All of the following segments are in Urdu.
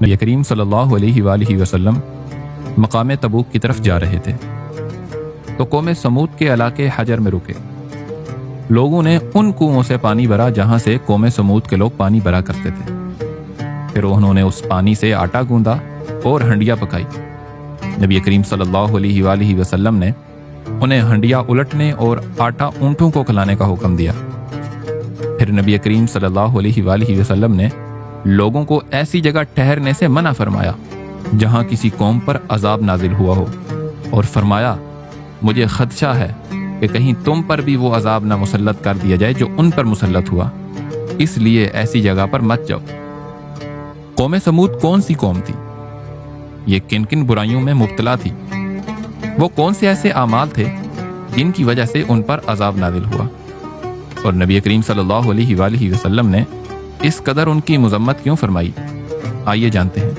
نبی کریم صلی اللہ علیہ وآلہ وسلم مقام تبوک کی طرف جا رہے تھے تو قوم سمود کے علاقے حجر میں رکے۔ لوگوں نے ان کنوؤں سے پانی بھرا جہاں سے قوم سمود کے لوگ پانی بھرا کرتے تھے۔ پھر انہوں نے اس پانی سے آٹا گوندا اور ہنڈیاں پکائی۔ نبی کریم صلی اللہ علیہ وآلہ وسلم نے انہیں ہنڈیاں الٹنے اور آٹا اونٹوں کو کھلانے کا حکم دیا۔ پھر نبی کریم صلی اللہ علیہ وآلہ وسلم نے لوگوں کو ایسی جگہ ٹھہرنے سے منع فرمایا جہاں کسی قوم پر عذاب نازل ہوا ہو، اور فرمایا مجھے خدشہ ہے کہ کہیں تم پر بھی وہ عذاب نہ مسلط کر دیا جائے جو ان پر مسلط ہوا، اس لیے ایسی جگہ پر مت جاؤ۔ قوم سمود کون سی قوم تھی؟ یہ کن کن برائیوں میں مبتلا تھی؟ وہ کون سے ایسے اعمال تھے جن کی وجہ سے ان پر عذاب نازل ہوا؟ اور نبی کریم صلی اللہ علیہ وآلہ وسلم نے اس قدر ان کی مذمت کیوں فرمائی؟ آئیے جانتے ہیں۔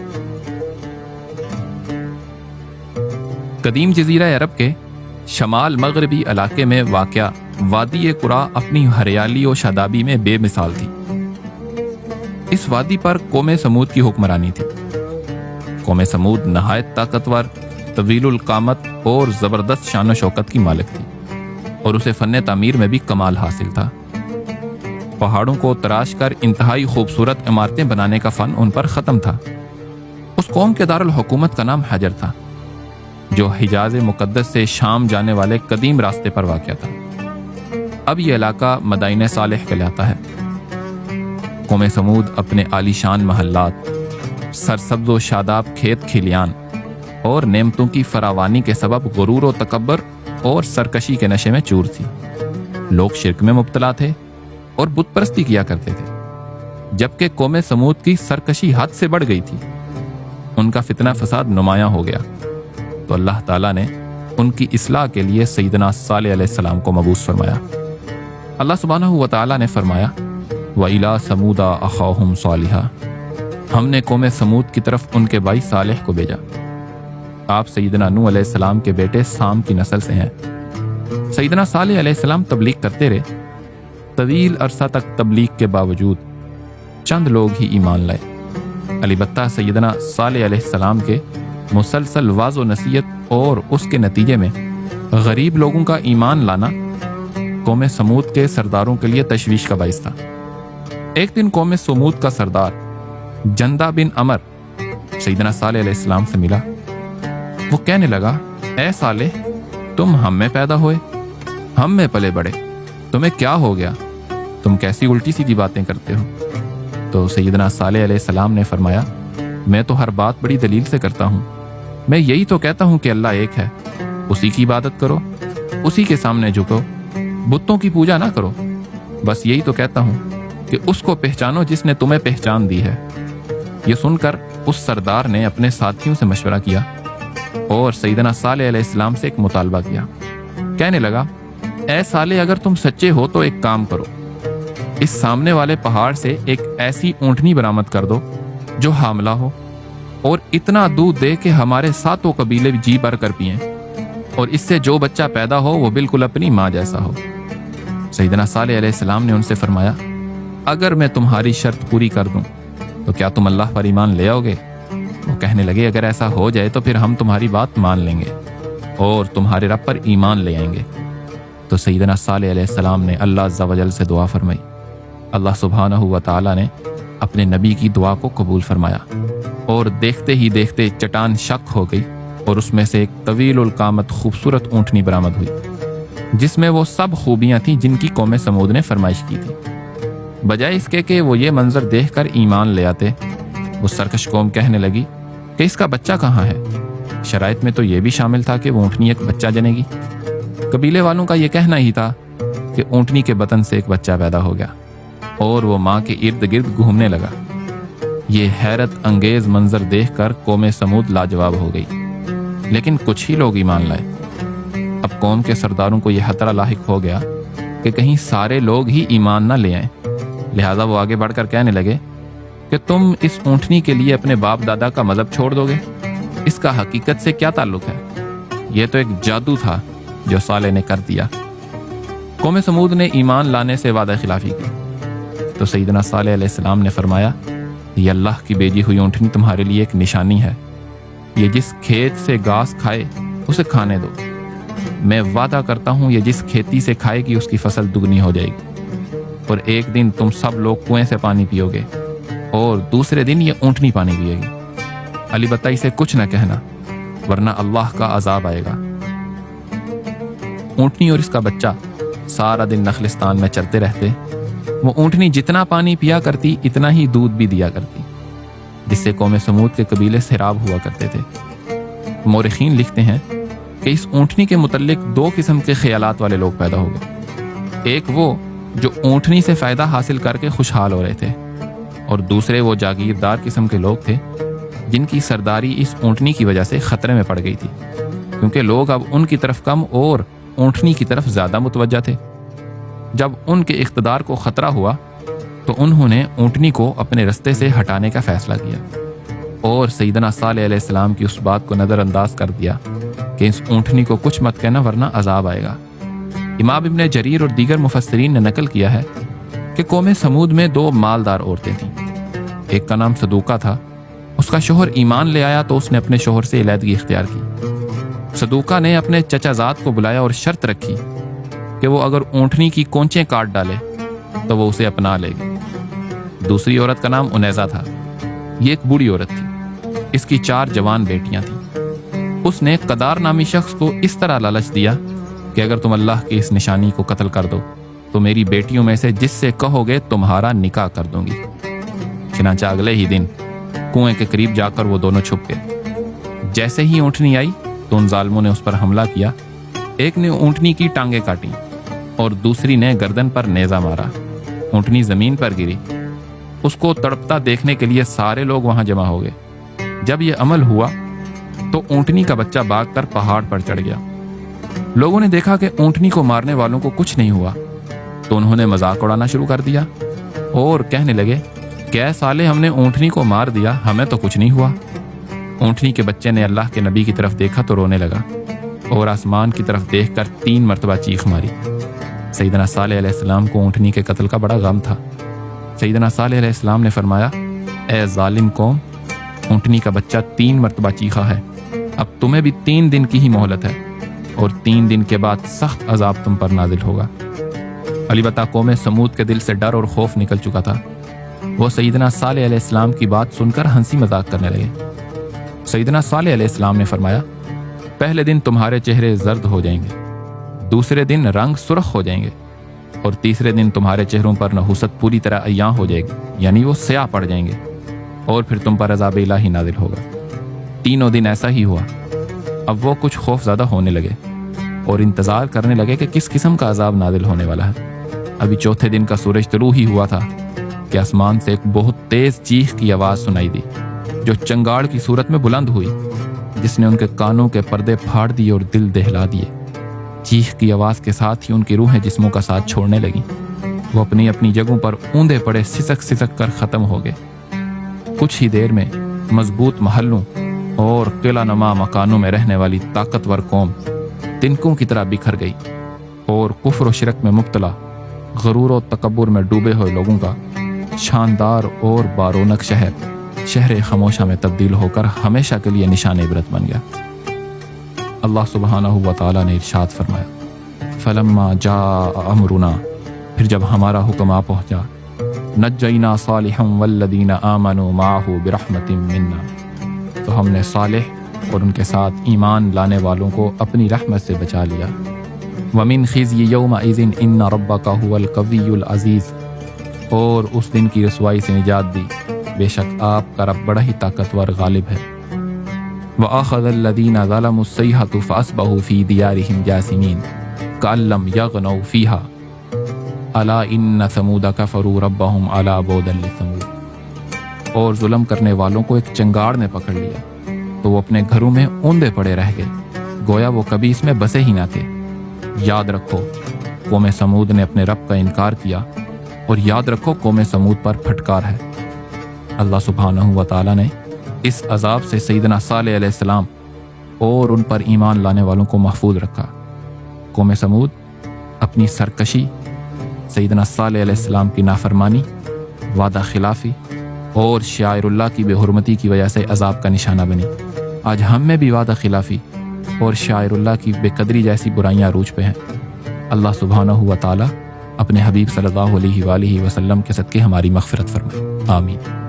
قدیم جزیرہ عرب کے شمال مغربی علاقے میں واقع وادی قرا اپنی ہریالی و شادابی میں بے مثال تھی۔ اس وادی پر قوم سمود کی حکمرانی تھی۔ قوم سمود نہایت طاقتور، طویل القامت اور زبردست شان و شوکت کی مالک تھی، اور اسے فن تعمیر میں بھی کمال حاصل تھا۔ پہاڑوں کو تراش کر انتہائی خوبصورت عمارتیں بنانے کا فن ان پر ختم تھا۔ اس قوم کے دارالحکومت کا نام حجر تھا، جو حجاز مقدس سے شام جانے والے قدیم راستے پر واقع تھا۔ اب یہ علاقہ مدائن صالح کہلاتا ہے۔ قوم سمود اپنے عالیشان محلات، سرسبز و شاداب کھیت کھلیان اور نعمتوں کی فراوانی کے سبب غرور و تکبر اور سرکشی کے نشے میں چور تھی۔ لوگ شرک میں مبتلا تھے اور بت پرستی کیا کرتے تھے، جبکہ قوم سمود کی سرکشی حد سے بڑھ گئی تھی۔ ان کا فتنہ فساد نمایاں ہو گیا، تو اللہ تعالیٰ نے ان کی اصلاح کے لیے سیدنا صالح علیہ السلام کو مبعوث فرمایا۔ اللہ سبحانہ و تعالیٰ نے فرمایا وَإِلَىٰ ثَمُودَ أَخَاهُمْ صَالِحًا، ہم نے قوم سمود کی طرف ان کے بھائی صالح کو بھیجا۔ آپ سیدنا نوح علیہ السلام کے بیٹے سام کی نسل سے ہیں۔ سیدنا صالح علیہ السلام تبلیغ کرتے رہے۔ طویل عرصہ تک تبلیغ کے باوجود چند لوگ ہی ایمان لائے۔ البتہ سیدنا صالح علیہ السلام کے مسلسل واعظ و نصیحت اور اس کے نتیجے میں غریب لوگوں کا ایمان لانا قوم سمود کے سرداروں کے لیے تشویش کا باعث تھا۔ ایک دن قوم سمود کا سردار جندہ بن عمر سیدنا صالح علیہ السلام سے ملا۔ وہ کہنے لگا، اے صالح، تم ہم میں پیدا ہوئے، ہم میں پلے بڑے، تمہیں کیا ہو گیا؟ تم کیسی الٹی سیدھی باتیں کرتے ہو؟ تو سیدنا صالح علیہ السلام نے فرمایا، میں تو ہر بات بڑی دلیل سے کرتا ہوں۔ میں یہی تو کہتا ہوں کہ اللہ ایک ہے، اسی کی عبادت کرو، اسی کے سامنے جھکو، بتوں کی پوجا نہ کرو۔ بس یہی تو کہتا ہوں کہ اس کو پہچانو جس نے تمہیں پہچان دی ہے۔ یہ سن کر اس سردار نے اپنے ساتھیوں سے مشورہ کیا اور سیدنا صالح علیہ السلام سے ایک مطالبہ کیا۔ کہنے لگا، اے صالح، اگر تم سچے ہو تو ایک کام کرو، اس سامنے والے پہاڑ سے ایک ایسی اونٹنی برآمد کر دو جو حاملہ ہو اور اتنا دودھ دے کہ ہمارے ساتوں قبیلے جی بھر کر پئیں، اور اس سے جو بچہ پیدا ہو وہ بالکل اپنی ماں جیسا ہو۔ سیدنا صالح علیہ السلام نے ان سے فرمایا، اگر میں تمہاری شرط پوری کر دوں تو کیا تم اللہ پر ایمان لے آؤ گے؟ وہ کہنے لگے، اگر ایسا ہو جائے تو پھر ہم تمہاری بات مان لیں گے اور تمہارے رب پر ایمان لے آئیں گے۔ تو سیدنا صالح علیہ السلام نے اللہ عز و جل سے دعا فرمائی۔ اللہ سبحانہ و تعالیٰ نے اپنے نبی کی دعا کو قبول فرمایا، اور دیکھتے ہی دیکھتے چٹان شق ہو گئی اور اس میں سے ایک طویل القامت خوبصورت اونٹنی برآمد ہوئی، جس میں وہ سب خوبیاں تھیں جن کی قوم سمود نے فرمائش کی تھی۔ بجائے اس کے کہ وہ یہ منظر دیکھ کر ایمان لے آتے، وہ سرکش قوم کہنے لگی کہ اس کا بچہ کہاں ہے؟ شرائط میں تو یہ بھی شامل تھا کہ وہ اونٹنی ایک بچہ جنے گی۔ قبیلے والوں کا یہ کہنا ہی تھا کہ اونٹنی کے بطن سے ایک بچہ پیدا ہو گیا اور وہ ماں کے ارد گرد گھومنے لگا۔ یہ حیرت انگیز منظر دیکھ کر قوم سمود لاجواب ہو گئی، لیکن کچھ ہی لوگ ایمان لائے۔ اب قوم کے سرداروں کو یہ خطرہ لاحق ہو گیا کہ کہیں سارے لوگ ہی ایمان نہ لے آئیں، لہذا وہ آگے بڑھ کر کہنے لگے کہ تم اس اونٹنی کے لیے اپنے باپ دادا کا مذہب چھوڑ دو گے؟ اس کا حقیقت سے کیا تعلق ہے؟ یہ تو ایک جادو تھا جو صالح نے کر دیا۔ قوم سمود نے ایمان لانے سے وعدہ خلافی کی، تو سیدنا صالح علیہ السلام نے فرمایا، یہ اللہ کی بھیجی ہوئی اونٹنی تمہارے لیے ایک نشانی ہے، یہ جس کھیت سے گھاس کھائے اسے کھانے دو، میں وعدہ کرتا ہوں یہ جس کھیتی سے کھائے گی اس کی فصل دگنی ہو جائے گی، اور ایک دن تم سب لوگ کنویں سے پانی پیو گے اور دوسرے دن یہ اونٹنی پانی پیے گی، البتہ اسے کچھ نہ کہنا ورنہ اللہ کا عذاب آئے گا۔ اونٹنی اور اس کا بچہ سارا دن نخلستان میں چلتے رہتے، وہ اونٹنی جتنا پانی پیا کرتی اتنا ہی دودھ بھی دیا کرتی، جس سے قوم سمود کے قبیلے سیراب ہوا کرتے تھے۔ مورخین لکھتے ہیں کہ اس اونٹنی کے متعلق دو قسم کے خیالات والے لوگ پیدا ہو گئے، ایک وہ جو اونٹنی سے فائدہ حاصل کر کے خوشحال ہو رہے تھے، اور دوسرے وہ جاگیردار قسم کے لوگ تھے جن کی سرداری اس اونٹنی کی وجہ سے خطرے میں پڑ گئی تھی، کیونکہ لوگ اب ان کی طرف کم اور اونٹنی کی طرف زیادہ متوجہ تھے۔ جب ان کے اقتدار کو خطرہ ہوا تو انہوں نے اونٹنی کو اپنے رستے سے ہٹانے کا فیصلہ کیا اور سیدنا صالح علیہ السلام کی اس بات کو نظر انداز کر دیا کہ اس اونٹنی کو کچھ مت کہنا ورنہ عذاب آئے گا۔ امام ابن جریر اور دیگر مفسرین نے نقل کیا ہے کہ قوم سمود میں دو مالدار عورتیں تھیں، ایک کا نام صدوقہ تھا، اس کا شوہر ایمان لے آیا تو اس نے اپنے شوہر سے علیحدگی اختیار کی۔ صدوقہ نے اپنے چچا زاد کو بلایا اور شرط رکھی کہ وہ اگر اونٹنی کی کونچیں کاٹ ڈالے تو وہ اسے اپنا لے گی۔ دوسری عورت کا نام انیزہ تھا، یہ ایک بوڑھی عورت تھی، اس کی 4 جوان بیٹیاں تھیں۔ اس نے قدار نامی شخص کو اس طرح لالچ دیا کہ اگر تم اللہ کی اس نشانی کو قتل کر دو تو میری بیٹیوں میں سے جس سے کہو گے تمہارا نکاح کر دوں گی۔ چنانچہ اگلے ہی دن کنویں کے قریب جا کر وہ دونوں چھپ گئے۔ جیسے ہی اونٹنی آئی تو ان ظالموں نے اس پر حملہ کیا، ایک نے اونٹنی کی ٹانگیں کاٹیں اور دوسری نے گردن پر نیزہ مارا۔ اونٹنی زمین پر گری، اس کو تڑپتا دیکھنے کے لیے سارے لوگ وہاں جمع ہو گئے۔ جب یہ عمل ہوا تو اونٹنی کا بچہ بھاگ کر پہاڑ پر چڑھ گیا۔ لوگوں نے دیکھا کہ اونٹنی کو مارنے والوں کو کچھ نہیں ہوا تو انہوں نے مذاق اڑانا شروع کر دیا اور کہنے لگے کہ سالے ہم نے اونٹنی کو مار دیا، ہمیں تو کچھ نہیں ہوا۔ اونٹنی کے بچے نے اللہ کے نبی کی طرف دیکھا تو رونے لگا اور آسمان کی طرف دیکھ کر 3 مرتبہ چیخ ماری۔ سیدنا صالح علیہ السلام کو اونٹنی کے قتل کا بڑا غم تھا۔ سیدنا صالح علیہ السلام نے فرمایا، اے ظالم قوم، اونٹنی کا بچہ 3 مرتبہ چیخا ہے، اب تمہیں بھی 3 دن کی ہی مہلت ہے اور 3 دن کے بعد سخت عذاب تم پر نازل ہوگا۔ البتہ قوم سمود کے دل سے ڈر اور خوف نکل چکا تھا، وہ سیدنا صالح علیہ السلام کی بات سن کر ہنسی مذاق کرنے لگے۔ سیدنا صالح علیہ السلام نے فرمایا، پہلے دن تمہارے چہرے زرد ہو جائیں گے، دوسرے دن رنگ سرخ ہو جائیں گے، اور تیسرے دن تمہارے چہروں پر نحوست پوری طرح عیاں ہو جائے گی، یعنی وہ سیاہ پڑ جائیں گے، اور پھر تم پر عذاب الہی نازل ہوگا۔ 3 دن ایسا ہی ہوا۔ اب وہ کچھ خوف زدہ ہونے لگے اور انتظار کرنے لگے کہ کس قسم کا عذاب نازل ہونے والا ہے۔ ابھی چوتھے دن کا سورج طلوع ہی ہوا تھا کہ آسمان سے ایک بہت تیز چیخ کی آواز سنائی دی جو چنگاڑ کی صورت میں بلند ہوئی، جس نے ان کے کانوں کے پردے پھاڑ دیے اور دل دہلا دیے۔ چیخ کی آواز کے ساتھ ہی ان کی روحیں جسموں کا ساتھ چھوڑنے لگیں، وہ اپنی اپنی جگہوں پر اوندے پڑے سسک سسک کر ختم ہو گئے۔ کچھ ہی دیر میں مضبوط محلوں اور قلعہ نما مکانوں میں رہنے والی طاقتور قوم تنکوں کی طرح بکھر گئی، اور کفر و شرک میں مبتلا، غرور و تکبر میں ڈوبے ہوئے لوگوں کا شاندار اور بارونق شہر خاموشہ میں تبدیل ہو کر ہمیشہ کے لیے نشان عبرت بن گیا۔ اللہ سبحانہ و تعالیٰ نے ارشاد فرمایا، فلما جاء امرنا، پھر جب ہمارا حکم آ پہنچا، نجینا صالحا والذین آمنوا معه برحمت منا، تو ہم نے صالح اور ان کے ساتھ ایمان لانے والوں کو اپنی رحمت سے بچا لیا۔ ومن خزي یومئذ ان ربک هو القوی العزیز، اور اس دن کی رسوائی سے نجات دی، بے شک آپ کا رب بڑا ہی طاقتور غالب ہے۔ وَأَخَذَ الَّذِينَ ظَلَمُوا الصَّيْحَةُ فَأَصْبَحُوا فِي دِيَارِهِمْ جَاثِمِينَ كَأَن لَّمْ يَغْنَوْا فِيهَا أَلَا إِنَّ ثَمُودَ كَفَرُوا رَبَّهُمْ أَلَا بُعْدًا لِّثَمُودَ۔ اور ظلم کرنے والوں کو ایک چنگاڑ نے پکڑ لیا تو وہ اپنے گھروں میں اوندے پڑے رہ گئے، گویا وہ کبھی اس میں بسے ہی نہ تھے۔ یاد رکھو قوم سمود نے اپنے رب کا انکار کیا، اور یاد رکھو قوم سمود پر پھٹکار ہے۔ اللہ سبحانہ و تعالیٰ نے اس عذاب سے سیدنا صالح علیہ السلام اور ان پر ایمان لانے والوں کو محفوظ رکھا۔ قوم سمود اپنی سرکشی، سیدنا صالح علیہ السلام کی نافرمانی، وعدہ خلافی اور شاعراللہ کی بے حرمتی کی وجہ سے عذاب کا نشانہ بنی۔ آج ہم میں بھی وعدہ خلافی اور شاعراللہ کی بے قدری جیسی برائیاں عروج پہ ہیں۔ اللہ سبحانہ و تعالی اپنے حبیب صلی اللہ علیہ وآلہ وسلم کے صدقے ہماری مغفرت فرمائے، آمین۔